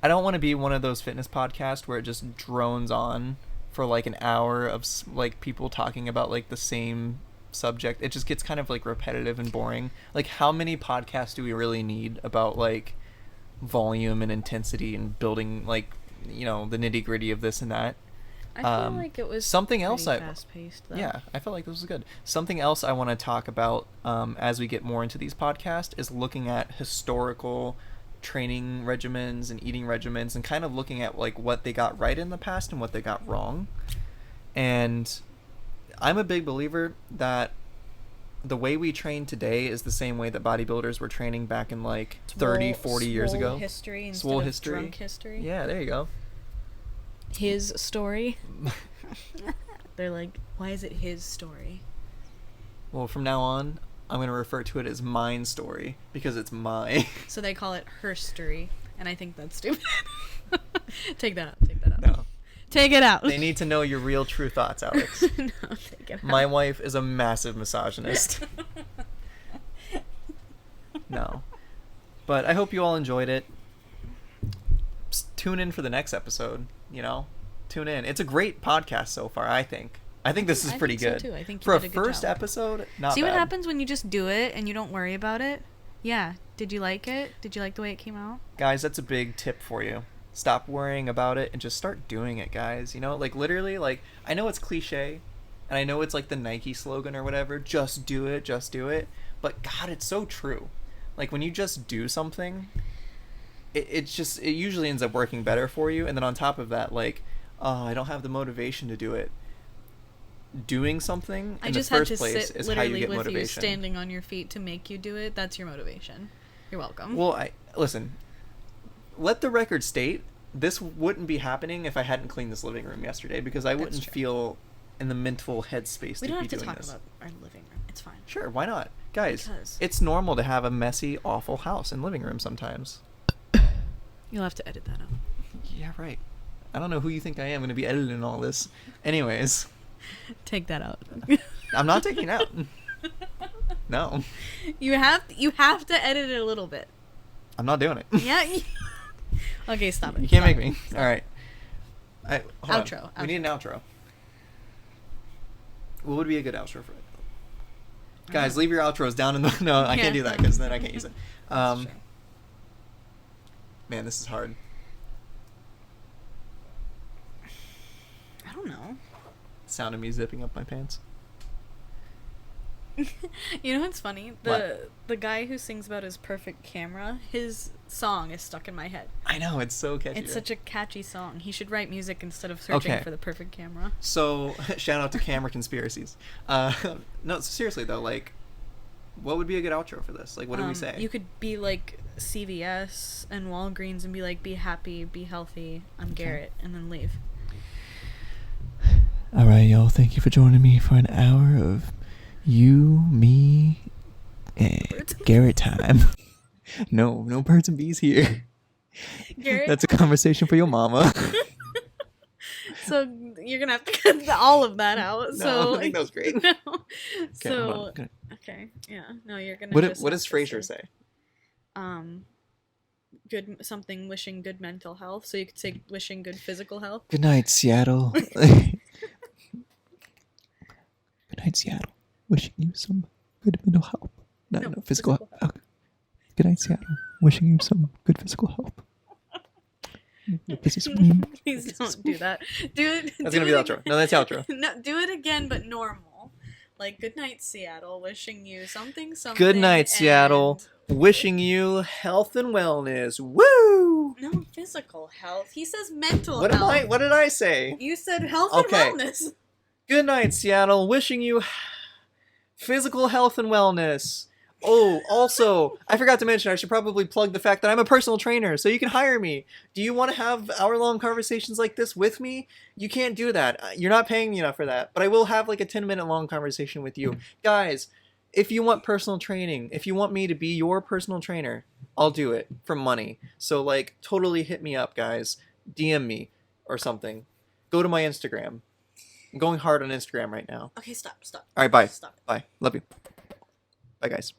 don't want to be one of those fitness podcasts where it just drones on for like an hour of like people talking about like the same subject. It just gets kind of like repetitive and boring. Like, how many podcasts do we really need about like volume and intensity and building, like, you know, the nitty gritty of this and that? I feel like it was something else. Fast-paced, though. Yeah, I felt like this was good. Something else I want to talk about as we get more into these podcasts is looking at historical training regimens and eating regimens and kind of looking at like what they got right in the past and what they got wrong. And I'm a big believer that the way we train today is the same way that bodybuilders were training back in like 30, 40 years ago. History instead Swole of history. drunk history. Yeah, there you go. His story. They're like, why is it his story? Well, from now on, I'm going to refer to it as mine story because it's my. So they call it her story, and I think that's stupid. Take that out. No. Take it out. They need to know your real true thoughts, Alex. No, take it out. My wife is a massive misogynist. No. But I hope you all enjoyed it. Tune in for the next episode, you know? Tune in. It's a great podcast so far, I think. I think this is I pretty think good. so too. I think you For a did a good first job. episode, not See bad. what happens when you just do it and you don't worry about it? Yeah. Did you like it? Did you like the way it came out? Guys, that's a big tip for you. Stop worrying about it and just start doing it, guys. You know, like literally, like I know it's cliche, and I know it's like the Nike slogan or whatever. Just do it, just do it. But God, it's so true. Like when you just do something, it usually ends up working better for you. And then on top of that, like, oh, I don't have the motivation to do it. Doing something I in just the had first to place sit is how you literally get with you motivation. standing on your feet to make you do it. That's your motivation. You're welcome. Well, I listen. Let the record state this wouldn't be happening if I hadn't cleaned this living room yesterday because I wouldn't true. feel in the mental headspace We to don't be have to doing talk this. about our living room. It's fine. Sure, why not? Guys, Because- it's normal to have a messy, awful house and living room sometimes. You'll have to edit that out. Yeah, right. I don't know who you think I am going to be editing all this. Anyways, Take that out. I'm not taking it out. No, You have to edit it a little bit. I'm not doing it. Yeah. Okay, stop it. You can't Stop make it. me. All right. Hold on. Outro, We need an outro. What would be a good outro for it? Guys, leave your outros down in the... No, I can't do that because then I can't use it. That's true. Man, this is hard. I don't know. Sound of me zipping up my pants. You know what's funny? The guy who sings about his perfect camera, his song is stuck in my head. I know, it's so catchy. It's such a catchy song. He should write music instead of searching Okay. for the perfect camera. So, shout out to camera conspiracies. No, seriously though, like, what would be a good outro for this? Like, what do we say? You could be like CVS and Walgreens and be like, be happy, be healthy, I'm Garrett, and then leave. All right, y'all. Thank you for joining me for an hour of you, me, and Birds and Garrett time. No birds and bees here. Garrett? That's a conversation for your mama. So you're gonna have to cut all of that out. No, so I think that was great. No. Okay, So hold on. okay, yeah. No, you're gonna. What just does have to Frasier say? Good something. Wishing good mental health. So you could say wishing good physical health. Good night, Seattle. Good night, Seattle. Wishing you some good mental health. No, physical physical health. Good night, Seattle. Wishing you some good physical health. Please don't do that. Do it. That's do gonna be the it outro. No, that's the outro. No, do it again, but normal. Like good night, Seattle. Wishing you something. Good night, Seattle. and- Wishing you health and wellness. Woo! No physical health. He says mental What health. What did I say? You said health Okay. and wellness. Good night, Seattle. Wishing you physical health and wellness. Oh, also, I forgot to mention, I should probably plug the fact that I'm a personal trainer, so you can hire me. Do you want to have hour-long conversations like this with me? You can't do that. You're not paying me enough for that. But I will have like a 10-minute long conversation with you. Guys, if you want personal training, if you want me to be your personal trainer, I'll do it for money. So like, totally hit me up, guys. DM me or something. Go to my Instagram. I'm going hard on Instagram right now. Okay, stop. All right, bye. Stop. Bye. Love you. Bye, guys.